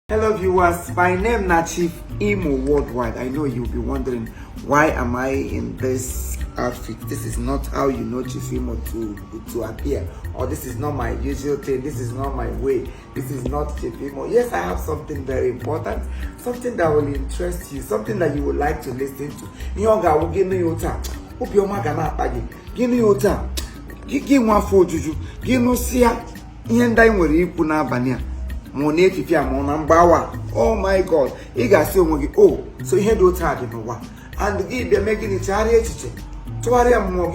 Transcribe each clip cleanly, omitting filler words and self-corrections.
Hello viewers, my name is Chief Imo Worldwide. I know you'll be wondering why am I in this outfit. This is not how you know Chief Imo to appear, or this is not my usual thing, this is not my way, this is not Chief Imo. Yes, I have something very important, something that will interest you, something that you would like to listen to. Yoga will give me your time. Hope your magana pagi. Give me your time. Give one for juju. Give no sia. Yenda nwere ikwu na abania. Oh my God, you guys say oh, so you do hard in one. And if they're making it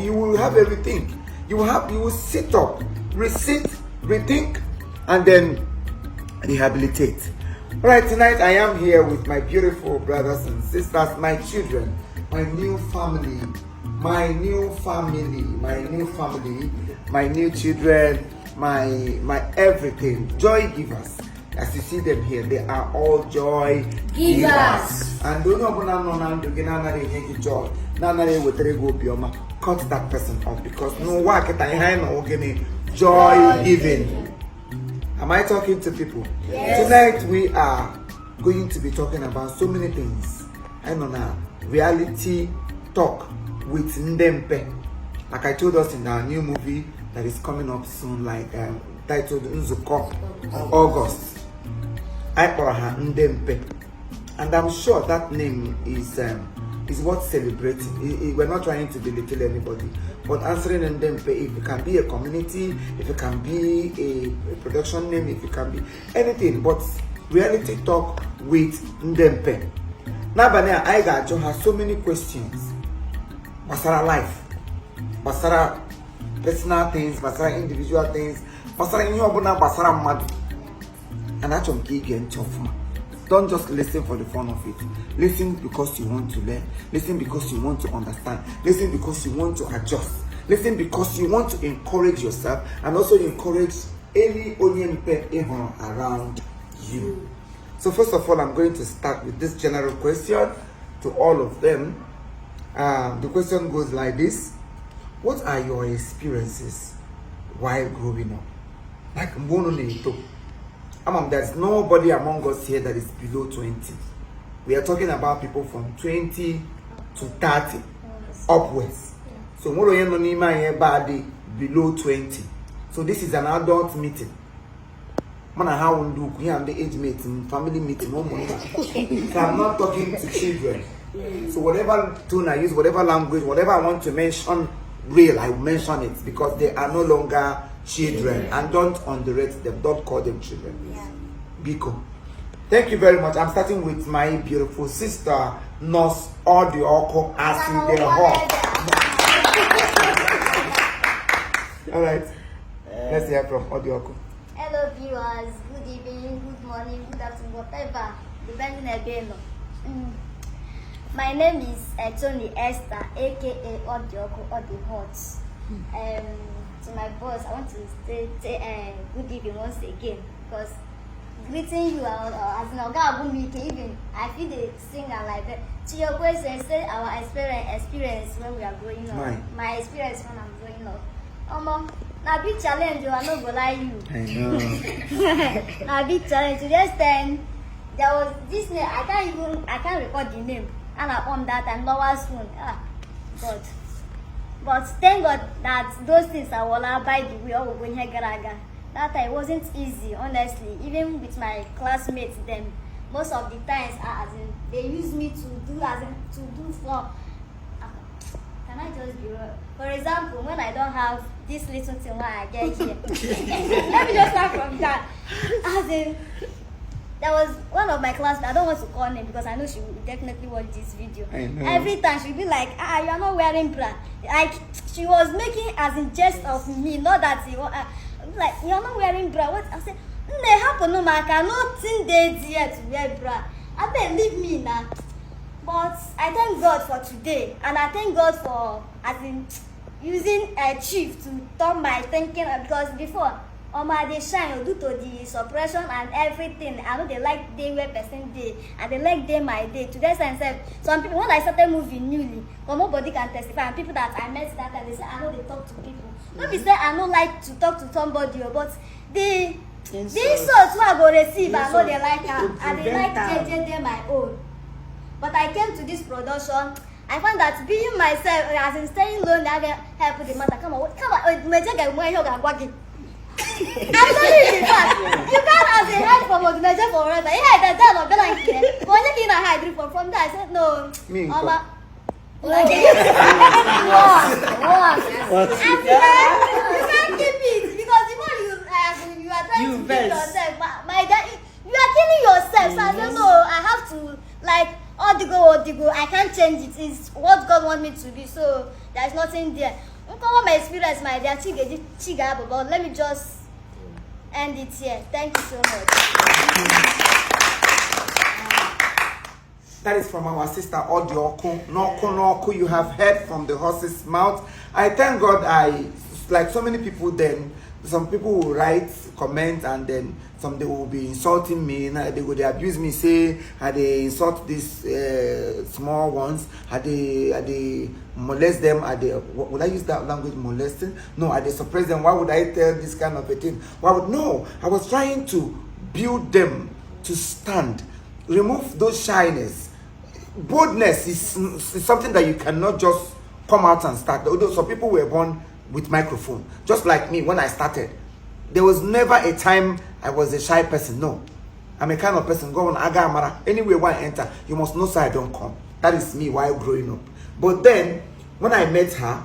you will have everything. You will sit up, resit, rethink, and then rehabilitate. Alright, tonight I am here with my beautiful brothers and sisters, my children, my new family, my new children, my everything, joy givers. As you see them here, they are all joy givers. And don't know joy. Cut that person off, because no work at joy giving. Am I talking to people? Yes. Tonight we are going to be talking about so many things. I know now, reality talk with Ndempe. Like I told us in our new movie that is coming up soon, like titled Nzuko, August. I call her Ndempe, and I'm sure that name is worth celebrating. We're not trying to belittle anybody, but answering Ndempe, if it can be a community, if it can be a production name, if it can be anything, but reality talk with Ndempe. Now, I got to have so many questions. Basara life, Basara personal things, Basara individual things, Basara inyobuna, Basara madu. And that's what I'm tough. Don't just listen for the fun of it. Listen because you want to learn. Listen because you want to understand. Listen because you want to adjust. Listen because you want to encourage yourself and also encourage any Onyenpe around you. So first of all, I'm going to start with this general question to all of them. The question goes like this: what are your experiences while growing up? Like there's nobody among us here that is below 20. We are talking about people from 20 to 30 upwards. So below 20. So this is an adult meeting. Man, how we do here the age meeting, family meeting, so I'm not talking to children. So whatever tone I use, whatever language, whatever I want to mention real, I will mention it, because they are no longer children, and don't underrate them, don't call them children. Biko. Thank you very much. I'm starting with my beautiful sister, Nurse Odioko, as in their hall. Alright, let's hear from Odioko. Hello viewers, good evening, good morning, good afternoon, whatever, depending again. My name is Tony Esther, aka Odioko Odihot. To my boss, I want to say good evening once again, because greeting you as an even I feel the singer like that. To your question, say our experience when we are growing up. My experience when I'm growing up. Now big challenge, you are not gonna lie you. I know. Now big challenge. To the extent there was this name, I can't record the name. And I on that and lower spoon. God. But thank God that those things are all by the way of when you garaga. That time wasn't easy, honestly. Even with my classmates, then most of the times, they use me to do for. Can I just be real? For example, when I don't have this little thing when I get here, let me just start from that. There was one of my classmates, I don't want to call name because I know she will definitely watch this video. Every time she'll be like, you are not wearing bra. Like, she was making as in jest of me, not that like, you are not wearing bra. What? I said, they happen no man, I cannot think they dare to wear bra. I bet leave me now. But I thank God for today, and I thank God for using a chief to turn my thinking, because before they shine due to the suppression and everything. I know they like day where person day, and they like day my day. Today I said some people, when I started moving newly, nobody can testify, and people that I met that time, they say I know they talk to people. Not be say I don't like to talk to somebody, but the The insults I go receive, I know they like her. I they like JJ my own. But I came to this production. I found that being myself, as in staying lonely, I can help the matter. Come on, I'm telling you that you can't have a head from organization forever. Yeah, that's not gonna care. But you can't hide from that. I said no. Mama. What? You can't keep it because the more you are trying to kill yourself. My dad, you are killing yourself. So I don't know. I have to like Odigo. I can't change it. It's what God wants me to be. So there's nothing there. My experience, my dear, but let me just end it here. Thank you so much. That is from our sister Odioko. Noko. You have heard from the horse's mouth. I thank God. Like so many people, then some people will write, comment, and then some they will be insulting me. They will abuse me, say they insult these small ones. They molest them? Would I use that language, molesting? No, they suppress them? Why would I tell this kind of a thing? No, I was trying to build them to stand, remove those shyness. Boldness is something that you cannot just come out and start. Although some people were born with microphone, just like me when I started. There was never a time I was a shy person. No, I'm a kind of person. Go on, Agamara. Anywhere when I enter, you must know so I don't come. That is me while growing up. But then, when I met her,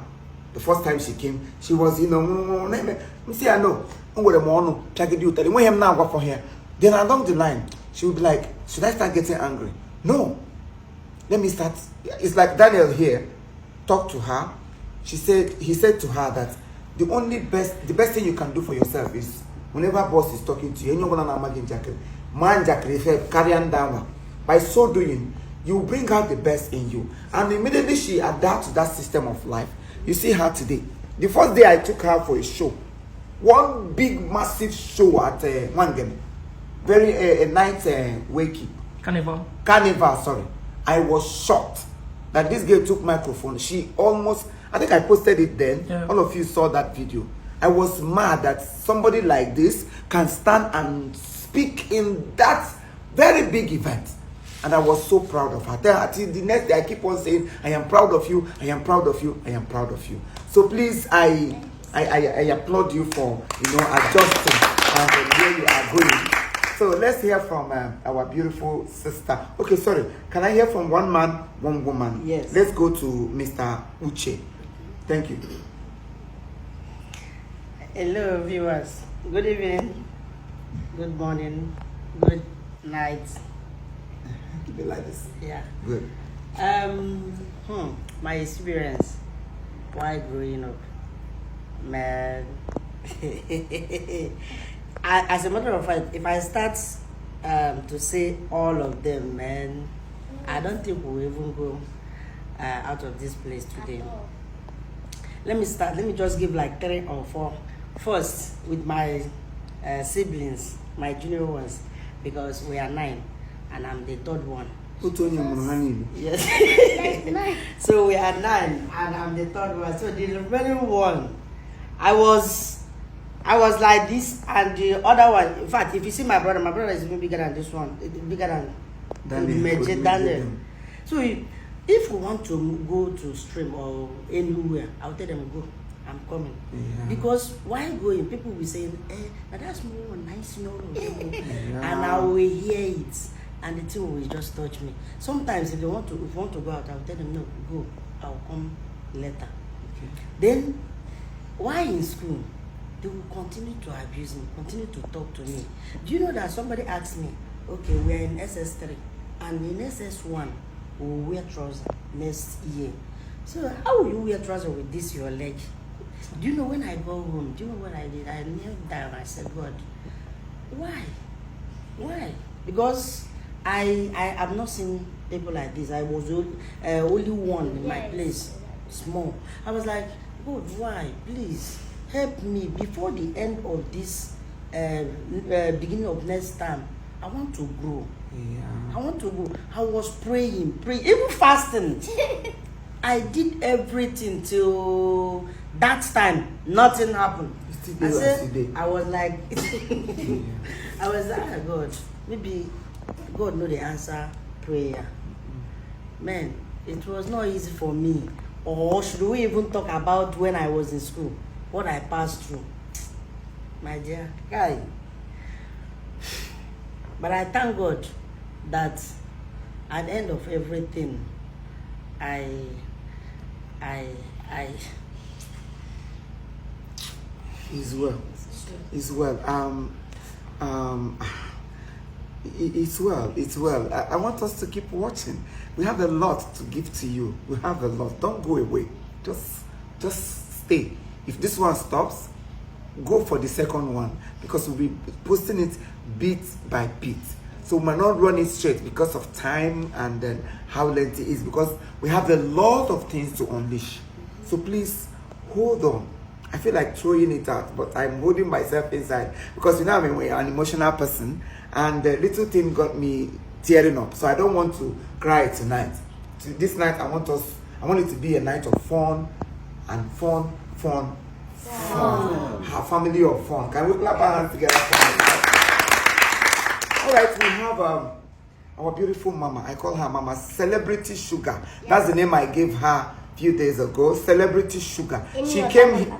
the first time she came, she was, see, I know. Then along the line, she would be like, should I start getting angry? No. Let me start. It's like Daniel here. Talked to her. He said to her that the best thing you can do for yourself is whenever boss is talking to you, carry on down. By so doing, you bring out the best in you. And immediately she adapts to that system of life. You see her today. The first day I took her for a show, one big massive show at Wangem, a night wakey. Carnival, sorry. I was shocked that this girl took microphone. She almost, I think I posted it then. Yeah. All of you saw that video. I was mad that somebody like this can stand and speak in that very big event. And I was so proud of her. Until the next day, I keep on saying, I am proud of you, I am proud of you, I am proud of you. So please, I applaud you for, adjusting and where you are going. So let's hear from our beautiful sister. Okay, sorry. Can I hear from one man, one woman? Yes. Let's go to Mr. Uche. Thank you. Hello, viewers. Good evening. Good morning. Good night. Keep it like this. Yeah. Good. My experience while growing up, man. As a matter of fact, if I start to say all of them, man, I don't think we'll even go out of this place today. Let me just give like 3 or 4. First, with my siblings, my junior ones, because we are 9 and I'm the 3rd one. Yes. So we are 9 and I'm the 3rd one. So the remaining one, I was like this, and the other one, in fact, if you see my brother is even bigger than this one, bigger than Daniel. So if we want to go to stream or anywhere, I'll tell them go. I'm coming. Yeah. Because while going, people will say, that's more nice, and I will hear it, and the thing will just touch me. Sometimes if you want to go out, I'll tell them no, go. I'll come later. Okay. Then while in school, they will continue to abuse me, continue to talk to me. Do you know that somebody asked me, okay, we're in SS3, and in SS1, we'll wear trousers next year. So how will you wear trousers with this your leg? Do you know when I go home, do you know what I did? I knelt down, I said, God, why? Because I have not seen people like this. I was only one in my place, small. I was like, God, why? Please help me before the end of this beginning of next time. I want to grow. Yeah. I want to go. I was praying, even fasting. I did everything till that time. Nothing happened. I was like, oh God, maybe God know the answer prayer. Man, it was not easy for me. Or should we even talk about when I was in school, what I passed through? My dear guy. But I thank God that at the end of everything, It's well. It's well. It's well. It's well. I want us to keep watching. We have a lot to give to you. We have a lot. Don't go away. Just stay. If this one stops, go for the second one, because we'll be posting it bit by bit. So we might not run it straight because of time and then how lengthy it is, because we have a lot of things to unleash. So please hold on. I feel like throwing it out, but I'm holding myself inside because I'm an emotional person, and the little thing got me tearing up. So I don't want to cry tonight. This night I want it to be a night of fun and fun. A family of fun. Can we clap our hands together? All right, we have our beautiful mama. I call her Mama Celebrity Sugar. Yeah. That's the name I gave her a few days ago. Celebrity Sugar. She came here.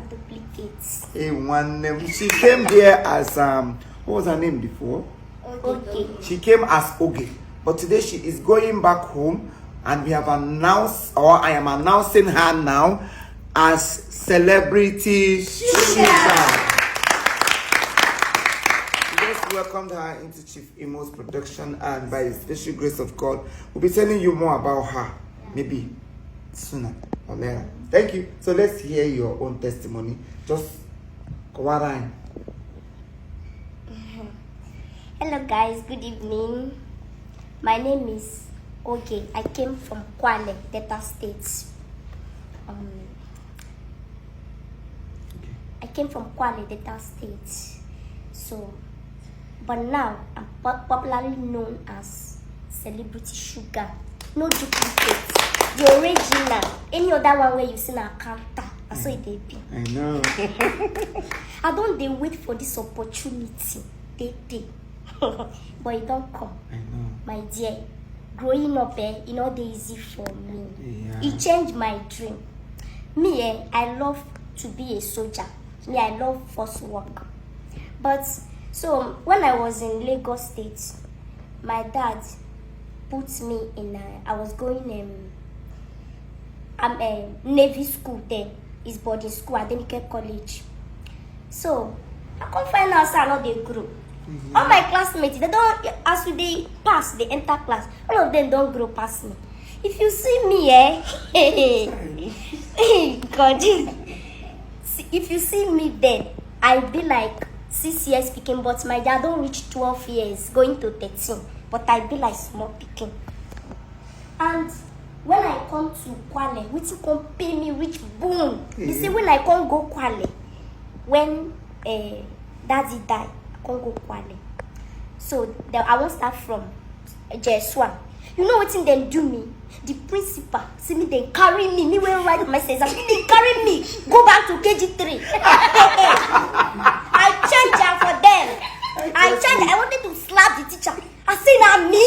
She came here as what was her name before? Okay. She came as Oge, but today she is going back home, and we have announced, or I am announcing her now as Celebrity Sugar. Welcomed her into Chief Imo's production, and by the special grace of God, we'll be telling you more about her, maybe sooner or later. Thank you. So let's hear your own testimony. Just go on. Hello guys, good evening. My name is Oge. I came from Kwale, Delta State. I came from Kwale, Delta State. So, but now I'm popularly known as Celebrity Sugar. No duplicate. The original. Any other one where you see a counter, that's what it be. I know. I don't wait for this opportunity. But it don't come. I know. My dear, growing up, it's not easy for me. Yeah. It changed my dream. Me, I love to be a soldier. Me, I love force work. But so when I was in Lagos State, my dad put me in I was going Navy school then. It's boarding school at Denike College. So I can't find out I know the group. All my classmates, they don't, as they pass, they enter class. All of them don't grow past me. If you see me, God, if you see me then, I'll be like 6 years speaking, but my dad don't reach 12 years, going to 13. But I'll be like small picking. And when I come to Kwale, which can pay me rich boom. You see, when I can't go Kwale, when daddy died, go Kwale. So I won't start from JS1. You know what thing they do me? The principal see me, they carry me will write my sense. They carry me, go back to KG3. I change for them. I wanted to slap the teacher. I say now me,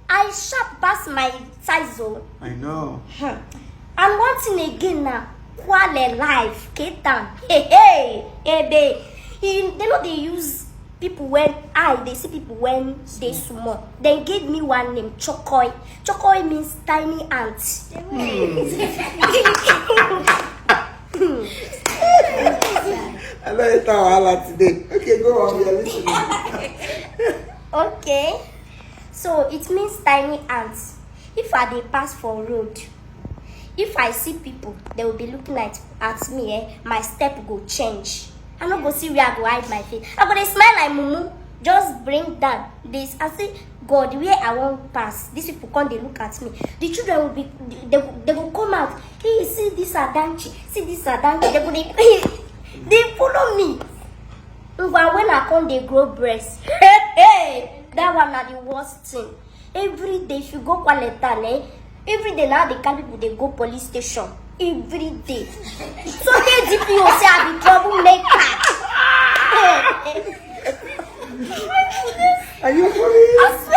I sharp past my size zone. I know. And one thing again now, Kwale life, Ketan. They know they use people when they see people when they small. They gave me one name, Chokoi. Chokoi means tiny ant. I know it's our today. Okay, go on. We are listening. Okay. So it means tiny ants. If they pass for road, if I see people, they will be looking at me. My step go change. I'm not going to see where I go hide my face. I'm going to smile like Mumu. Just bring down this. I say, God, where I won't pass. These people come, they look at me. The children will be, they will come out. Hey, see this Adanchi. See this Adanchi. They follow me. When I come, they grow breasts. Hey, that one are the worst thing. Every day, if you go Kwaletan, Every day now they carry people, they go police station. Every day. So they DPO say I be troublemaker. Are you funny?